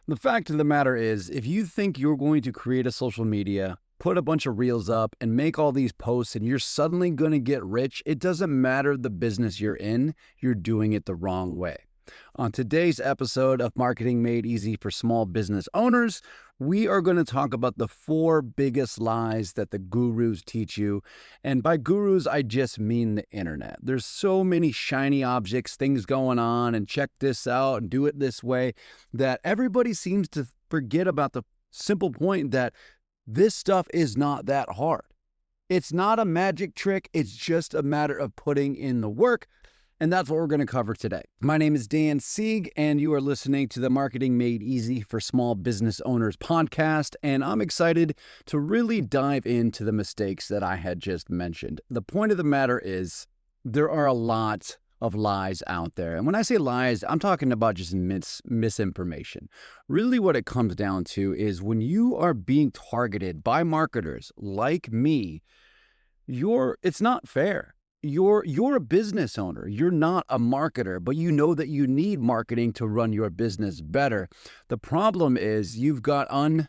The fact of the matter is, if you think you're going to create a social media, put a bunch of reels up, and make all these posts, and you're suddenly going to get rich, it doesn't matter the business you're in, you're doing it the wrong way. On today's episode of Marketing Made Easy for Small Business Owners, we are going to talk about the 4 biggest lies that the gurus teach you. And by gurus, I just mean the internet. There's so many shiny objects, things going on, and check this out and do it this way, that everybody seems to forget about the simple point that this stuff is not that hard. It's not a magic trick. It's just a matter of putting in the work. And that's what we're going to cover today. My name is Dan Sieg, and you are listening to the Marketing Made Easy for Small Business Owners podcast. And I'm excited to really dive into the mistakes that I had just mentioned. The point of the matter is there are a lot of lies out there. And when I say lies, I'm talking about just misinformation. Really what it comes down to is when you are being targeted by marketers like me, it's not fair. You're a business owner. You're not a marketer, but you know that you need marketing to run your business better. The problem is you've got I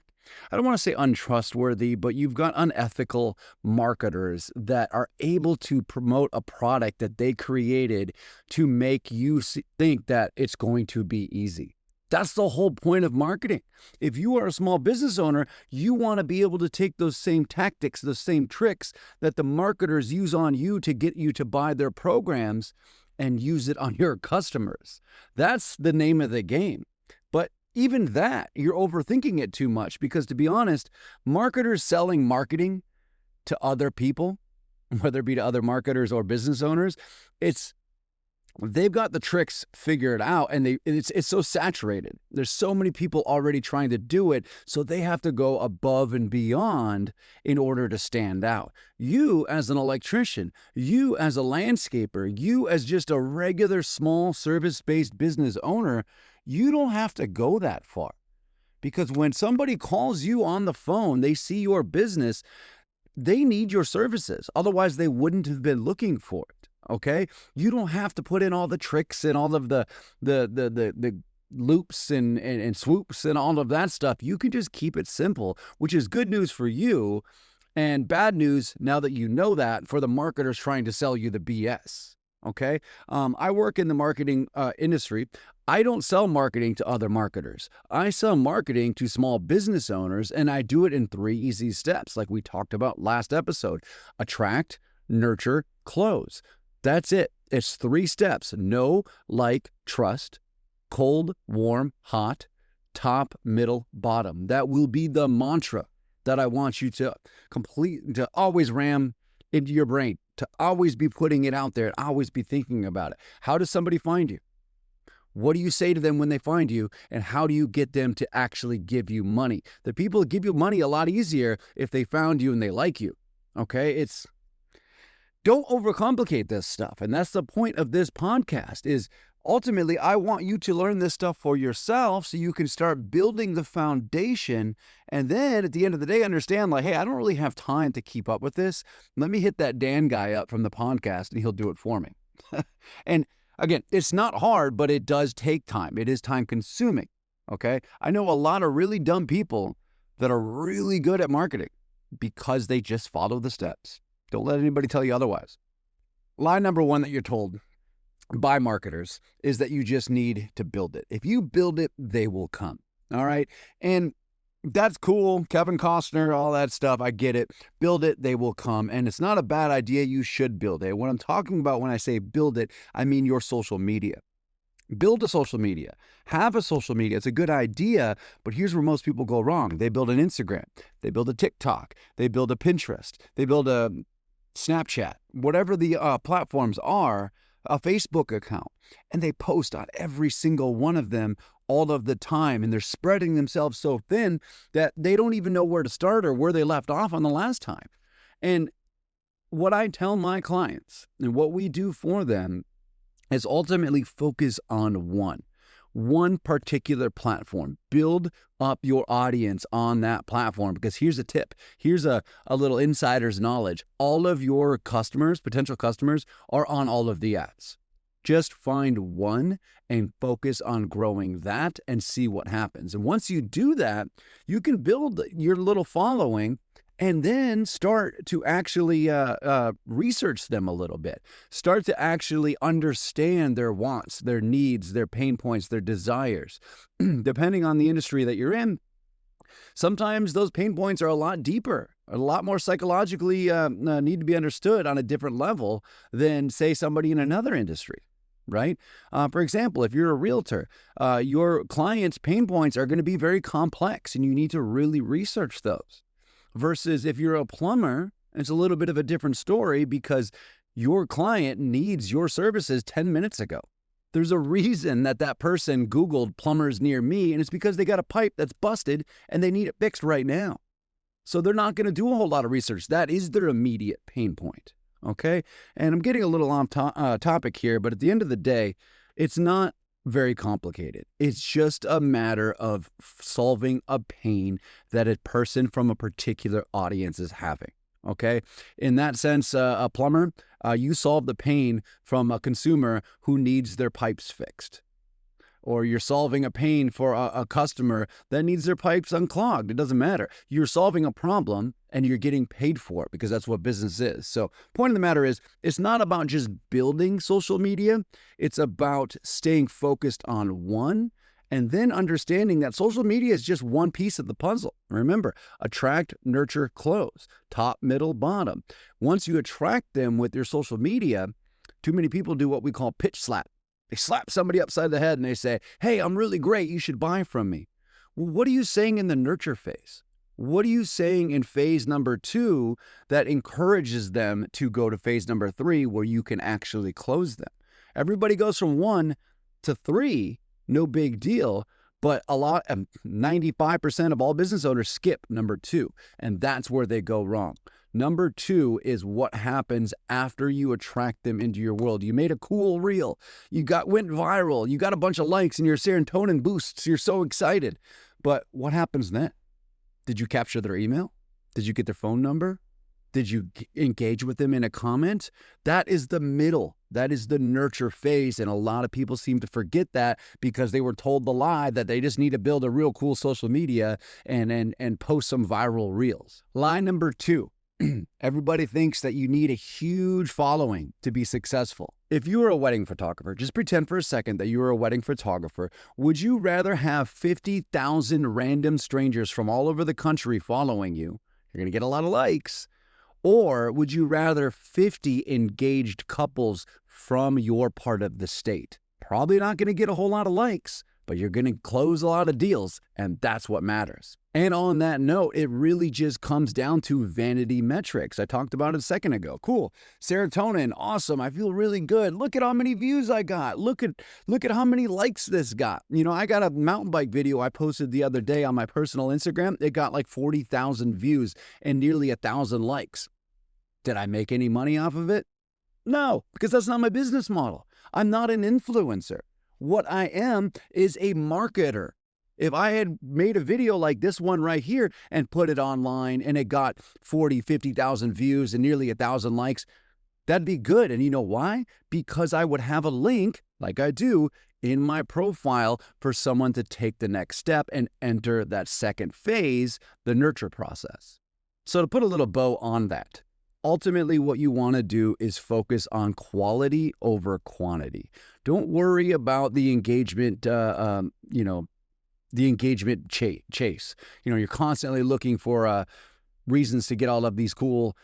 don't want to say untrustworthy, but you've got unethical marketers that are able to promote a product that they created to make you think that it's going to be easy. That's the whole point of marketing. If you are a small business owner, you want to be able to take those same tactics, those same tricks that the marketers use on you to get you to buy their programs and use it on your customers. That's the name of the game. But even that, you're overthinking it too much because, to be honest, marketers selling marketing to other people, whether it be to other marketers or business owners, they've got the tricks figured out, and it's so saturated. There's so many people already trying to do it, so they have to go above and beyond in order to stand out. You as an electrician, you as a landscaper, you as just a regular small service-based business owner, you don't have to go that far. Because when somebody calls you on the phone, they see your business, they need your services. Otherwise, they wouldn't have been looking for it. Okay, you don't have to put in all the tricks and all of the loops and swoops and all of that stuff. You can just keep it simple, which is good news for you and bad news now that you know that for the marketers trying to sell you the BS. Okay, I work in the marketing industry. I don't sell marketing to other marketers. I sell marketing to small business owners, and I do it in 3 easy steps, like we talked about last episode: attract, nurture, close. That's it. It's 3 steps: know, like, trust, cold, warm, hot, top, middle, bottom. That will be the mantra that I want you to always ram into your brain, to always be putting it out there and always be thinking about it. How does somebody find you? What do you say to them when they find you? And how do you get them to actually give you money? The people give you money a lot easier if they found you and they like you. Okay? Don't overcomplicate this stuff. And that's the point of this podcast is ultimately I want you to learn this stuff for yourself so you can start building the foundation. And then at the end of the day, understand like, hey, I don't really have time to keep up with this. Let me hit that Dan guy up from the podcast and he'll do it for me. And again, it's not hard, but it does take time. It is time consuming. Okay. I know a lot of really dumb people that are really good at marketing because they just follow the steps. Don't let anybody tell you otherwise. Lie number 1 that you're told by marketers is that you just need to build it. If you build it, they will come. All right. And that's cool. Kevin Costner, all that stuff. I get it. Build it, they will come. And it's not a bad idea. You should build it. What I'm talking about when I say build it, I mean your social media. Build a social media. Have a social media. It's a good idea, but here's where most people go wrong. They build an Instagram. They build a TikTok. They build a Pinterest. They build a Snapchat, whatever the platforms are, a Facebook account, and they post on every single one of them all of the time, and they're spreading themselves so thin that they don't even know where to start or where they left off on the last time. And what I tell my clients and what we do for them is ultimately focus on one particular platform. Build up your audience on that platform, because here's a tip. Here's a little insider's knowledge. All of your customers, potential customers, are on all of the ads. Just find one and focus on growing that and see what happens. And once you do that, you can build your little following and then start to actually research them a little bit. Start to actually understand their wants, their needs, their pain points, their desires. Depending on the industry that you're in, sometimes those pain points are a lot deeper, a lot more psychologically need to be understood on a different level than, say, somebody in another industry. Right? For example, if you're a realtor, your client's pain points are going to be very complex and you need to really research those. Versus if you're a plumber, it's a little bit of a different story because your client needs your services 10 minutes ago. There's a reason that that person Googled plumbers near me, and it's because they got a pipe that's busted and they need it fixed right now. So they're not going to do a whole lot of research. That is their immediate pain point. Okay? And I'm getting a little on topic here, but at the end of the day, it's not very complicated. It's just a matter of solving a pain that a person from a particular audience is having. Okay? In that sense, a plumber, you solve the pain from a consumer who needs their pipes fixed. Or you're solving a pain for a customer that needs their pipes unclogged. It doesn't matter. You're solving a problem and you're getting paid for it because that's what business is. So point of the matter is, it's not about just building social media. It's about staying focused on one and then understanding that social media is just one piece of the puzzle. Remember, attract, nurture, close, top, middle, bottom. Once you attract them with your social media, too many people do what we call pitch slap. They slap somebody upside the head and they say, hey, I'm really great. You should buy from me. Well, what are you saying in the nurture phase? What are you saying in phase number 2 that encourages them to go to phase number 3 where you can actually close them? Everybody goes from 1 to 3, no big deal. But 95% of all business owners skip number 2, and that's where they go wrong. Number 2 is what happens after you attract them into your world. You made a cool reel. You went viral. You got a bunch of likes and your serotonin boosts. You're so excited. But what happens then? Did you capture their email? Did you get their phone number? Did you engage with them in a comment? That is the middle. That is the nurture phase. And a lot of people seem to forget that because they were told the lie that they just need to build a real cool social media and post some viral reels. Lie number 2. Everybody thinks that you need a huge following to be successful. If you were a wedding photographer, just pretend for a second that you were a wedding photographer. Would you rather have 50,000 random strangers from all over the country following you? You're going to get a lot of likes. Or would you rather 50 engaged couples from your part of the state? Probably not going to get a whole lot of likes, but you're going to close a lot of deals, and that's what matters. And on that note, it really just comes down to vanity metrics. I talked about it a second ago. Cool. Serotonin, awesome. I feel really good. Look at how many views I got. Look at how many likes this got. You know, I got a mountain bike video I posted the other day on my personal Instagram. It got like 40,000 views and nearly 1,000 likes. Did I make any money off of it? No, because that's not my business model. I'm not an influencer. What I am is a marketer. If I had made a video like this one right here and put it online and it got 40, 50,000 views and nearly 1,000 likes, that'd be good. And you know why? Because I would have a link, like I do, in my profile for someone to take the next step and enter that second phase, the nurture process. So to put a little bow on that, ultimately, what you want to do is focus on quality over quantity. Don't worry about the engagement, the engagement chase. You know, you're constantly looking for reasons to get all of these cool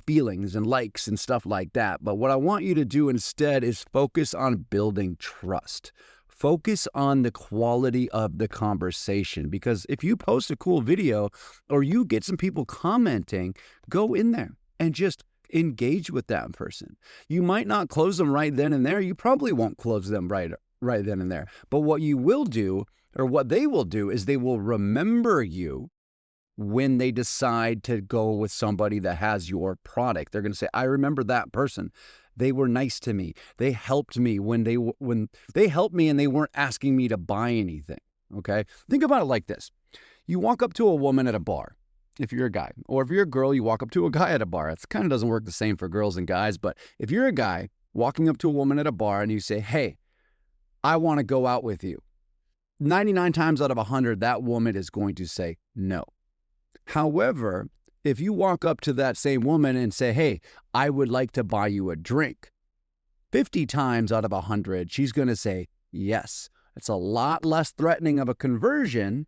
feelings and likes and stuff like that. But what I want you to do instead is focus on building trust. Focus on the quality of the conversation, because if you post a cool video or you get some people commenting, go in there and just engage with that person. You might not close them right then and there. You probably won't close them right then and there. But what you will do, or what they will do, is they will remember you when they decide to go with somebody that has your product. They're going to say, I remember that person. They were nice to me. They helped me when they helped me and they weren't asking me to buy anything. Okay? Think about it like this. You walk up to a woman at a bar. If you're a guy, or if you're a girl, you walk up to a guy at a bar. It kind of doesn't work the same for girls and guys, but if you're a guy walking up to a woman at a bar and you say, hey, I want to go out with you. 99 times out of 100, that woman is going to say no. However, if you walk up to that same woman and say, hey, I would like to buy you a drink, 50 times out of 100, she's going to say yes. It's a lot less threatening of a conversion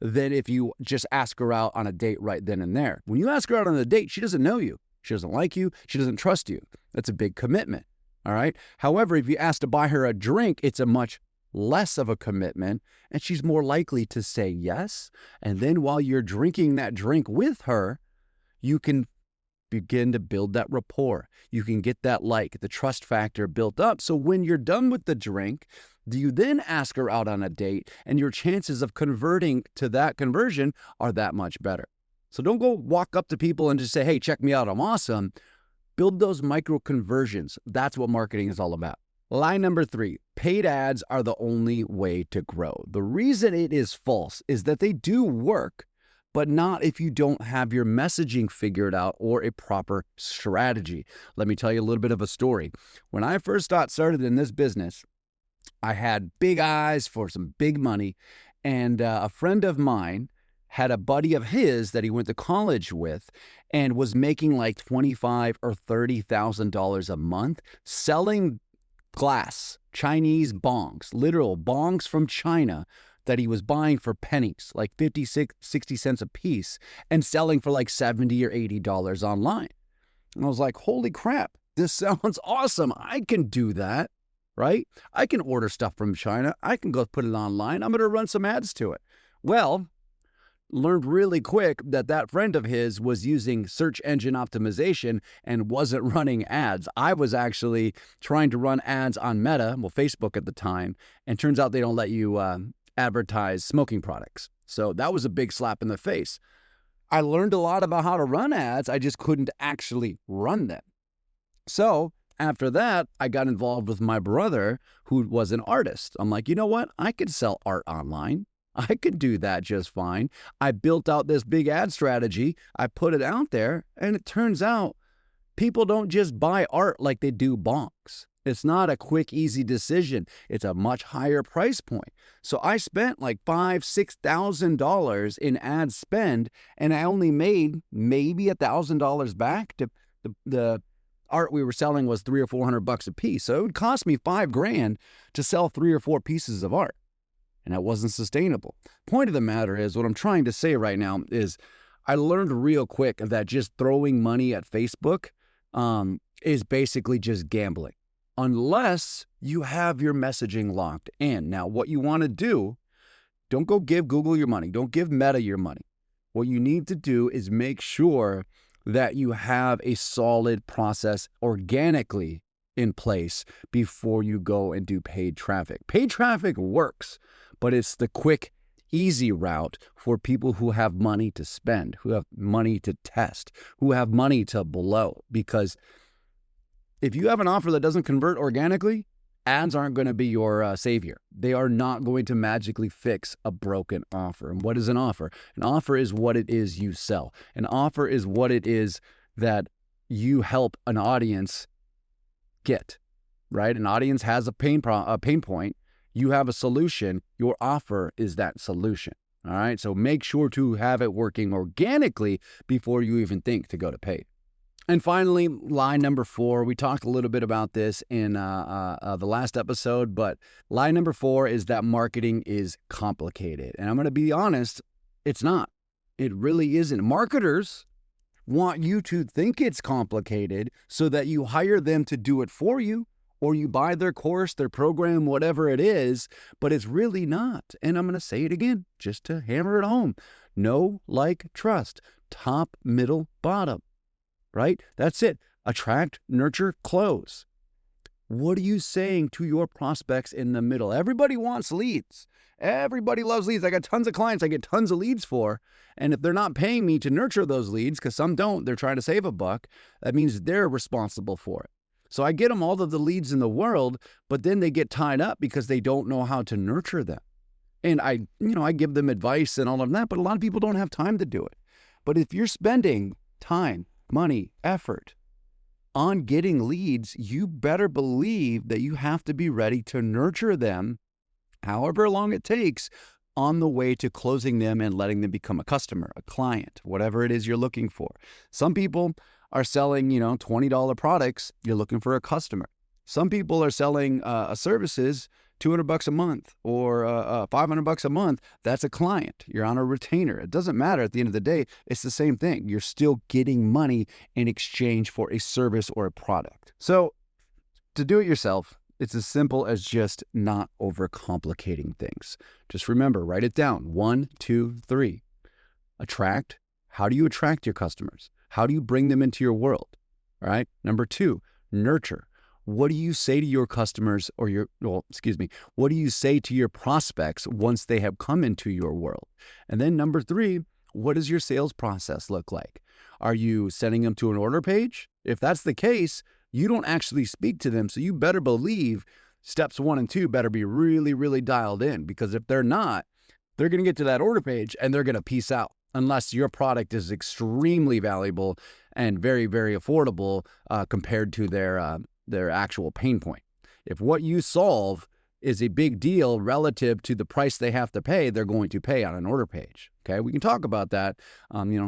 than if you just ask her out on a date right then and there. When you ask her out on a date, she doesn't know you. She doesn't like you. She doesn't trust you. That's a big commitment. All right. However, if you ask to buy her a drink, it's a much less of a commitment, and she's more likely to say yes. And then while you're drinking that drink with her, you can begin to build that rapport. You can get that the trust factor built up. So when you're done with the drink, you then ask her out on a date, and your chances of converting to that conversion are that much better. So don't go walk up to people and just say, hey, check me out, I'm awesome. Build those micro conversions. That's what marketing is all about. Lie number 3, paid ads are the only way to grow. The reason it is false is that they do work, but not if you don't have your messaging figured out or a proper strategy. Let me tell you a little bit of a story. When I first got started in this business, I had big eyes for some big money, and a friend of mine had a buddy of his that he went to college with and was making like $25,000 or $30,000 a month selling glass, Chinese bongs, literal bongs from China that he was buying for pennies, like 50, 60 cents a piece, and selling for like $70 or $80 online. And I was like, holy crap, this sounds awesome. I can do that, right? I can order stuff from China. I can go put it online. I'm going to run some ads to it. Well, learned really quick that that friend of his was using search engine optimization and wasn't running ads. I was actually trying to run ads on Meta, well, Facebook at the time, and turns out they don't let you advertise smoking products. So that was a big slap in the face. I learned a lot about how to run ads. I just couldn't actually run them. So after that, I got involved with my brother, who was an artist. I'm like, you know what? I could sell art online. I could do that just fine. I built out this big ad strategy. I put it out there, and it turns out people don't just buy art like they do bonks. It's not a quick, easy decision. It's a much higher price point. So I spent like $5,000, $6,000 in ad spend, and I only made maybe $1,000 back. The art we were selling was $300 or $400 a piece. So it would cost me $5,000 to sell 3 or 4 pieces of art. And that wasn't sustainable. Point of the matter is, what I'm trying to say right now is I learned real quick that just throwing money at Facebook is basically just gambling, unless you have your messaging locked in. Now, what you want to do, don't go give Google your money. Don't give Meta your money. What you need to do is make sure that you have a solid process organically in place before you go and do paid traffic. Paid traffic works, but it's the quick, easy route for people who have money to spend, who have money to test, who have money to blow. Because if you have an offer that doesn't convert organically, ads aren't going to be your savior. They are not going to magically fix a broken offer. And what is an offer? An offer is what it is you sell. An offer is what it is that you help an audience get, right? An audience has a pain point. You have a solution. Your offer is that solution. All right. So make sure to have it working organically before you even think to go to paid. And finally, lie number 4. We talked a little bit about this in the last episode, but lie number 4 is that marketing is complicated. And I'm going to be honest, it's not. It really isn't. Marketers want you to think it's complicated so that you hire them to do it for you, or you buy their course, their program, whatever it is, but it's really not. And I'm going to say it again, just to hammer it home. Know, like, trust. Top, middle, bottom. Right? That's it. Attract, nurture, close. What are you saying to your prospects in the middle? Everybody wants leads. Everybody loves leads. I got tons of clients I get tons of leads for. And if they're not paying me to nurture those leads, because some don't, they're trying to save a buck, that means they're responsible for it. So I get them all of the leads in the world, but then they get tied up because they don't know how to nurture them. And I give them advice and all of that, but a lot of people don't have time to do it. But if you're spending time, money, effort on getting leads, you better believe that you have to be ready to nurture them however long it takes on the way to closing them and letting them become a customer, a client, whatever it is you're looking for. Some people are selling, $20 products. You're looking for a customer. Some people are selling services, $200 a month or $500 a month. That's a client. You're on a retainer. It doesn't matter. At the end of the day, it's the same thing. You're still getting money in exchange for a service or a product. So to do it yourself, it's as simple as just not overcomplicating things. Just remember, write it down. 1, 2, 3. Attract. How do you attract your customers? How do you bring them into your world? All right. Number 2, nurture. What do you say to your customers what do you say to your prospects once they have come into your world? And then number 3, what does your sales process look like? Are you sending them to an order page? If that's the case, you don't actually speak to them. So you better believe steps 1 and 2 better be really, really dialed in, because if they're not, they're going to get to that order page and they're going to peace out unless your product is extremely valuable and very, very affordable compared to their actual pain point. If what you solve is a big deal relative to the price they have to pay, they're going to pay on an order page. Okay, we can talk about that.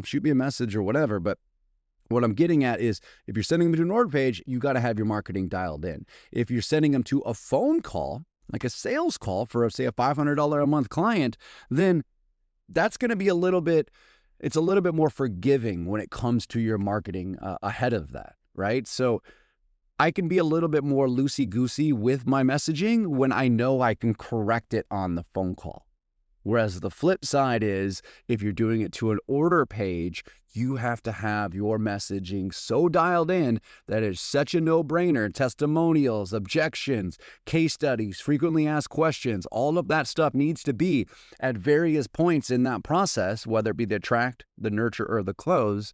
Shoot me a message or whatever, but what I'm getting at is if you're sending them to an order page, you got to have your marketing dialed in. If you're sending them to a phone call, like a sales call for, say, a $500 a month client, then that's going to be a little bit more forgiving when it comes to your marketing ahead of that, right? So I can be a little bit more loosey-goosey with my messaging when I know I can correct it on the phone call. Whereas the flip side is if you're doing it to an order page, you have to have your messaging so dialed in that it's such a no-brainer. Testimonials, objections, case studies, frequently asked questions, all of that stuff needs to be at various points in that process, whether it be the attract, the nurture, or the close.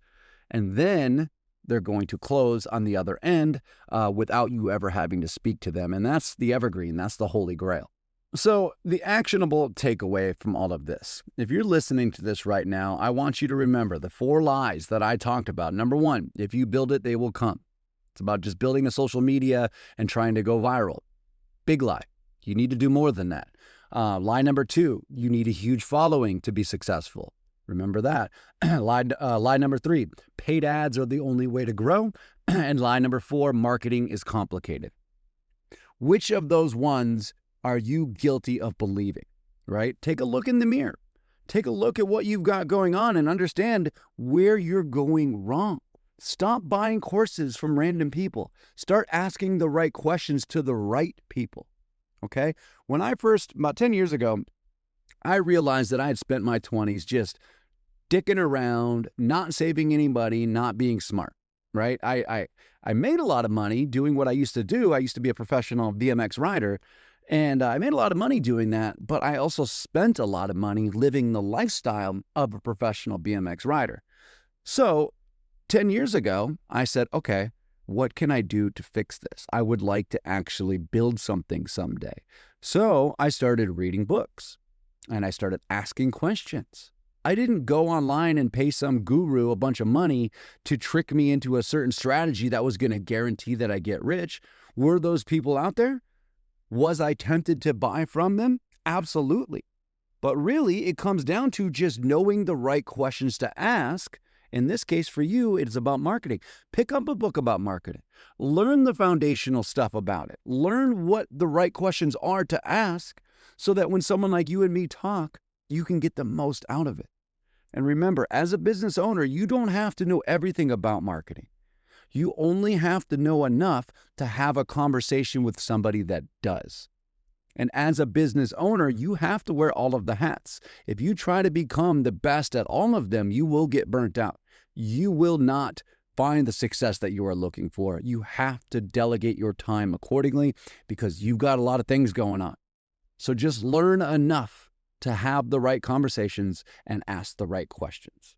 And then they're going to close on the other end without you ever having to speak to them. And that's the evergreen. That's the holy grail. So the actionable takeaway from all of this, if you're listening to this right now, I want you to remember the 4 lies that I talked about. Number 1, if you build it, they will come. It's about just building a social media and trying to go viral. Big lie. You need to do more than that. Lie number 2, you need a huge following to be successful. Remember that. Lie number 3, paid ads are the only way to grow. And lie number 4, marketing is complicated. Which of those ones are you guilty of believing, right? Take a look in the mirror. Take a look at what you've got going on and understand where you're going wrong. Stop buying courses from random people. Start asking the right questions to the right people, okay? When I first, about 10 years ago, I realized that I had spent my 20s just dicking around, not saving any money, not being smart, right? I made a lot of money doing what I used to do. I used to be a professional BMX rider, and I made a lot of money doing that, but I also spent a lot of money living the lifestyle of a professional BMX rider. So 10 years ago, I said, okay, what can I do to fix this? I would like to actually build something someday. So I started reading books and I started asking questions. I didn't go online and pay some guru a bunch of money to trick me into a certain strategy that was going to guarantee that I get rich. Were those people out there? Was I tempted to buy from them? Absolutely. But really, it comes down to just knowing the right questions to ask. In this case, for you, it's about marketing. Pick up a book about marketing. Learn the foundational stuff about it. Learn what the right questions are to ask so that when someone like you and me talk, you can get the most out of it. And remember, as a business owner, you don't have to know everything about marketing. You only have to know enough to have a conversation with somebody that does. And as a business owner, you have to wear all of the hats. If you try to become the best at all of them, you will get burnt out. You will not find the success that you are looking for. You have to delegate your time accordingly because you've got a lot of things going on. So just learn enough to have the right conversations and ask the right questions.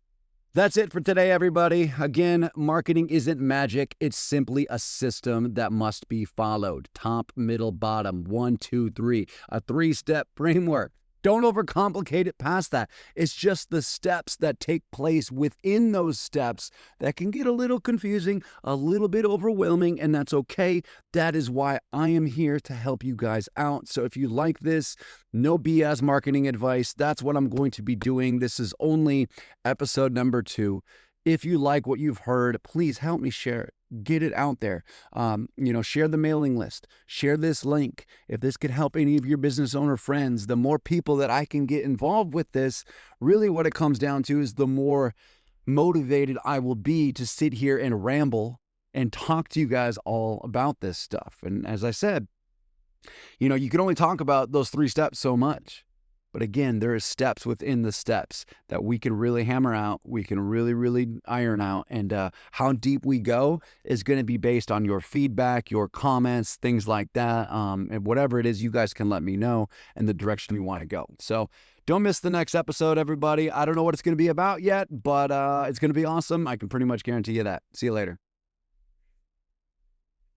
That's it for today, everybody. Again, marketing isn't magic. It's simply a system that must be followed. Top, middle, bottom, 1, 2, 3. A 3-step framework. Don't overcomplicate it past that. It's just the steps that take place within those steps that can get a little confusing, a little bit overwhelming, and that's okay. That is why I am here to help you guys out. So if you like this, no BS marketing advice, that's what I'm going to be doing. This is only episode number 2. If you like what you've heard, please help me share it. Get it out there. Share the mailing list. Share this link. If this could help any of your business owner friends, the more people that I can get involved with this, really what it comes down to is the more motivated I will be to sit here and ramble and talk to you guys all about this stuff. And as I said, you can only talk about those 3 steps so much. But again, there are steps within the steps that we can really hammer out. We can really, really iron out. And how deep we go is going to be based on your feedback, your comments, things like that. And whatever it is, you guys can let me know and the direction we want to go. So don't miss the next episode, everybody. I don't know what it's going to be about yet, but it's going to be awesome. I can pretty much guarantee you that. See you later.